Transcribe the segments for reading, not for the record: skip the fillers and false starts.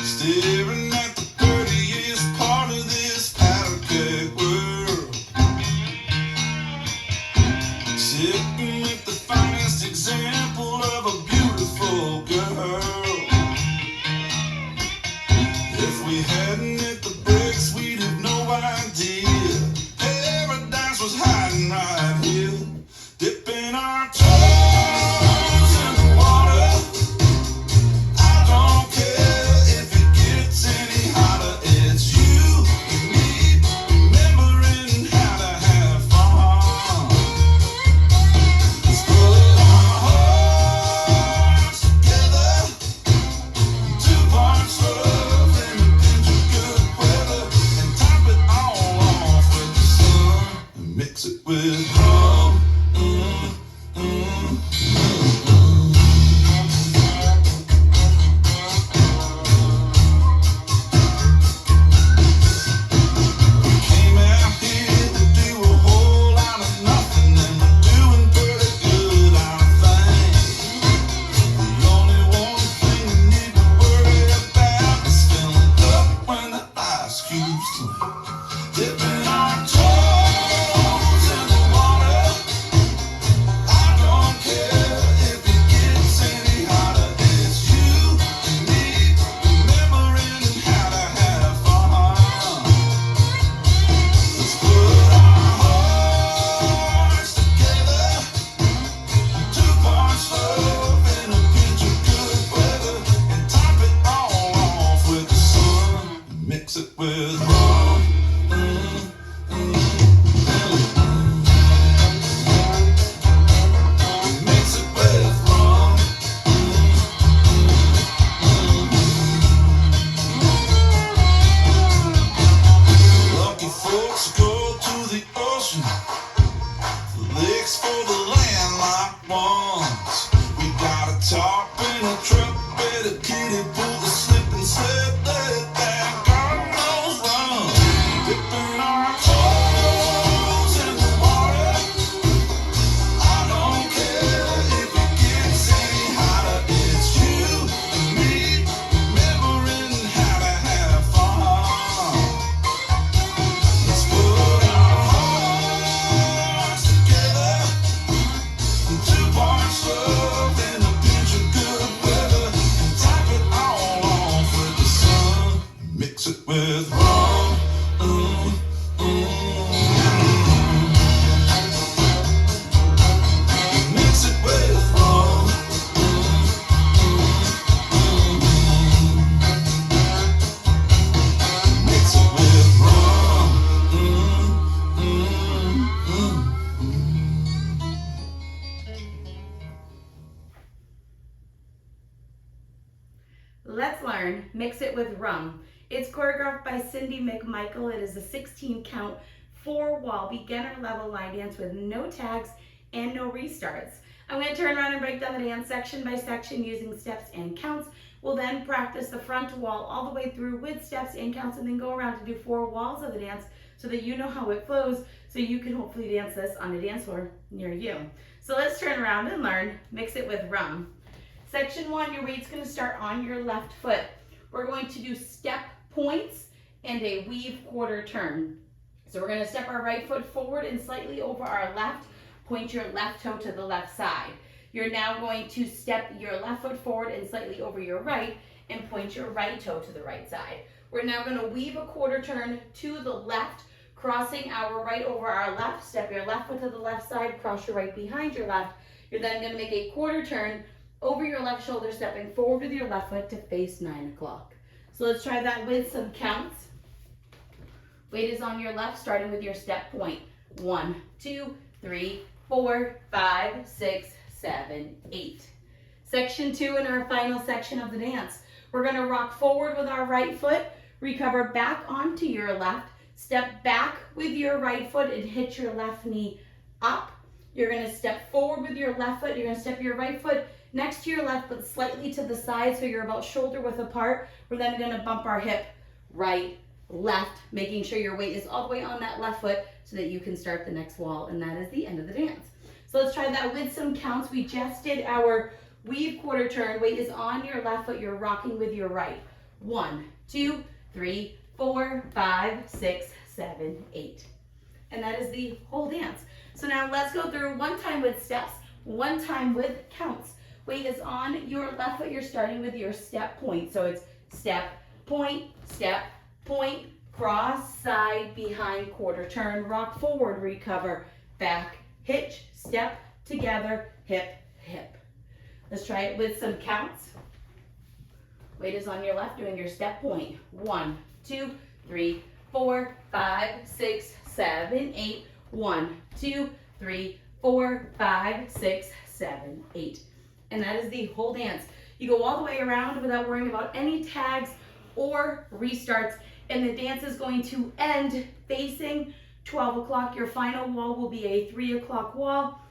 Staring at the prettiest part of this powder keg world, sipping with the finest example of a beautiful girl. If we hadn't hit the bricks, we'd have no idea paradise was hiding right here, dipping our toes in the water. I don't care if it gets any hotter. It's you and me remembering how to have fun. Let's put our hearts together, 2 parts love and a pinch of good weather, and top it all off with the sun and mix it with rum. Came out here to do a whole lot of nothing, and we're doing pretty good, I think. The only one thing we need to worry about is filling up when the ice cubes clean, dipping our toes in the water. I don't care if it gets any hotter. It's you and me remembering how to have fun. Let's put our hearts together, 2 parts love and a pinch of good weather, and top it all off with the sun and mix it with rum. Mix it with rum. Lucky folks go to the ocean, the lakes for the landlocked ones. We got a tarp and a truck bed, a kiddie pool, the slip and slip, let it down, God knows run. Dipping our toes in the water. I don't care if it gets any hotter. It's you and me remembering how to have fun. Let's put our hearts together, 2 parts love and a pinch of good weather, and top it all off with the sun. Mix it with rum. Mix it with rum. Mix it with rum. Let's learn Mix It With Rum. It's choreographed by Cindy McMichael. It is a 16 count, 4-wall beginner level line dance with no tags and no restarts. I'm going to turn around and break down the dance section by section using steps and counts. We'll then practice the front wall all the way through with steps and counts, and then go around to do 4 walls of the dance so that you know how it flows, so you can hopefully dance this on a dance floor near you. So let's turn around and learn Mix It With Rum. Section 1, your weight's going to start on your left foot. We're going to do step points and a weave quarter turn. So we're going to step our right foot forward and slightly over our left, point your left toe to the left side. You're now going to step your left foot forward and slightly over your right and point your right toe to the right side. We're now going to weave a quarter turn to the left, crossing our right over our left. Step your left foot to the left side, cross your right behind your left. You're then going to make a quarter turn over your left shoulder, stepping forward with your left foot to face 9 o'clock. So let's try that with some counts. Weight is on your left, starting with your step point. 1, 2, 3, 4, 5, 6, 7, 8. Section 2 in our final section of the dance. We're going to rock forward with our right foot, recover back onto your left, step back with your right foot and hit your left knee up. You're going to step forward with your left foot. You're going to step your right foot next to your left but slightly to the side so you're about shoulder width apart. We're then going to bump our hip right, left, making sure your weight is all the way on that left foot so that you can start the next wall, and that is the end of the dance. So let's try that with some counts. We just did our weave quarter turn. Weight is on your left foot. You're rocking with your right. 1, 2, 3, 4, 5, 6, 7, 8. And that is the whole dance. So now let's go through one time with steps, one time with counts. Weight is on your left foot. You're starting with your step point. So it's step, point, cross, side, behind, quarter turn, rock forward, recover, back, hitch, step, together, hip, hip. Let's try it with some counts. Weight is on your left, doing your step point. 1, 2, 3, 4, 5, 6, 7, 8. 1, 2, 3, 4, 5, 6, 7, 8. And that is the whole dance. You go all the way around without worrying about any tags or restarts, and the dance is going to end facing 12 o'clock. Your final wall will be a 3 o'clock wall,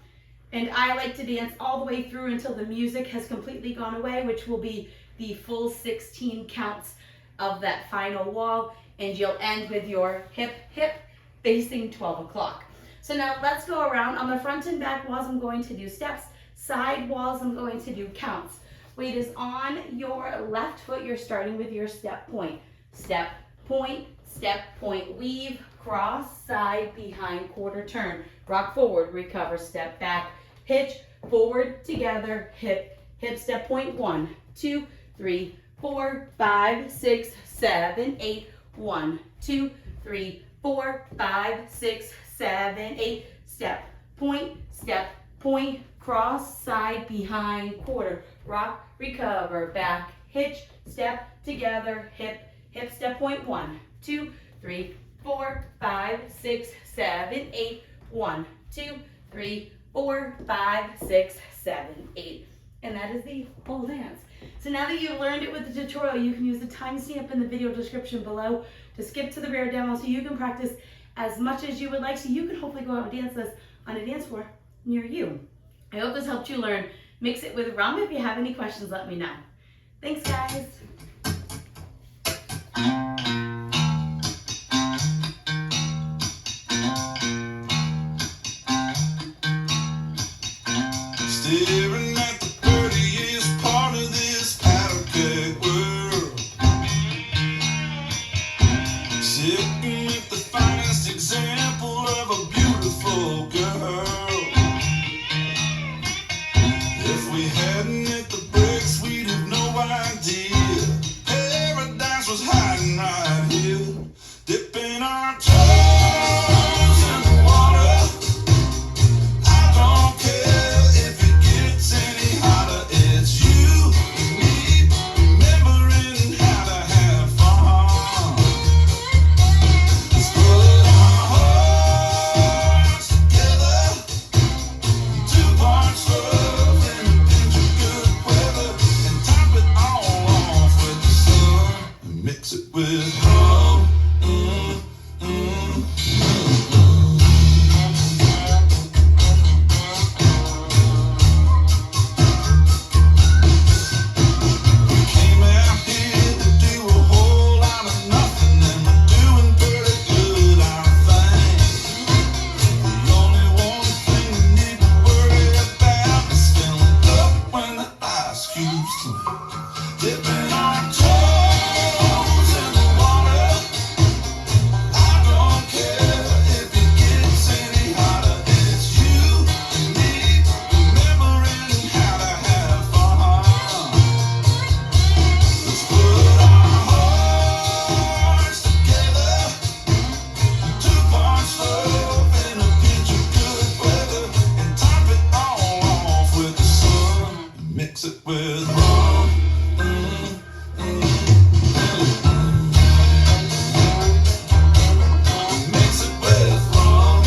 and I like to dance all the way through until the music has completely gone away, which will be the full 16 counts of that final wall, and you'll end with your hip, hip, facing 12 o'clock. So now let's go around. On the front and back walls, I'm going to do steps. Side walls, I'm going to do counts. Weight is on your left foot. You're starting with your step point. Step, point, weave, cross, side, behind, quarter turn. Rock forward, recover, step back, hitch, forward, together, hip, hip, step point. 1, 2, 3, 4, 5, 6, 7, 8. 1, 2, 3, 4, 5, 6, 7, 8. Step, point, cross, side, behind, quarter, rock, recover, back, hitch, step, together, hip, hip, step point. 1, 2, 3, 4, 5, 6, 7, 8. 1, 2, 3, 4, 5, 6, 7, 8. And that is the whole dance. So now that you've learned it with the tutorial, you can use the timestamp in the video description below to skip to the rare demo so you can practice as much as you would like, so you can hopefully go out and dance this on a dance floor near you. I hope this helped you learn Mix It with Rum. If you have any questions, let me know. Thanks, guys. Staring at the prettiest part of this powder keg world, sitting with the finest example of a beautiful girl. If we hadn't hit the bricks, we'd have no idea paradise was hiding right here, dipping our toes in the water. I don't care if it gets any hotter. It's you and me remembering how to have fun. Let's put our hearts together, 2 parts love and a pinch of good weather, and top it all off with the sun and mix it with rum. Came out here to do a whole lot of nothing, and we're doing pretty good, I think. The only one thing we need to worry about is filling up when the ice cubes clear, dipping our toes in the water. I don't care if it gets any hotter. It's you and me remembering how to have fun. Let's put our hearts together, 2 parts love and a pinch of good weather, and top it all off with the sun and mix it with rum. Mix it with rum.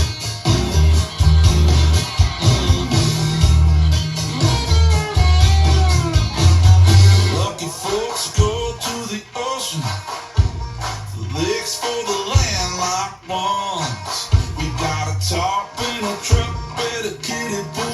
Lucky folks go to the ocean, the lakes for the landlocked ones. We got a tarp and a truck bed, a kitty pool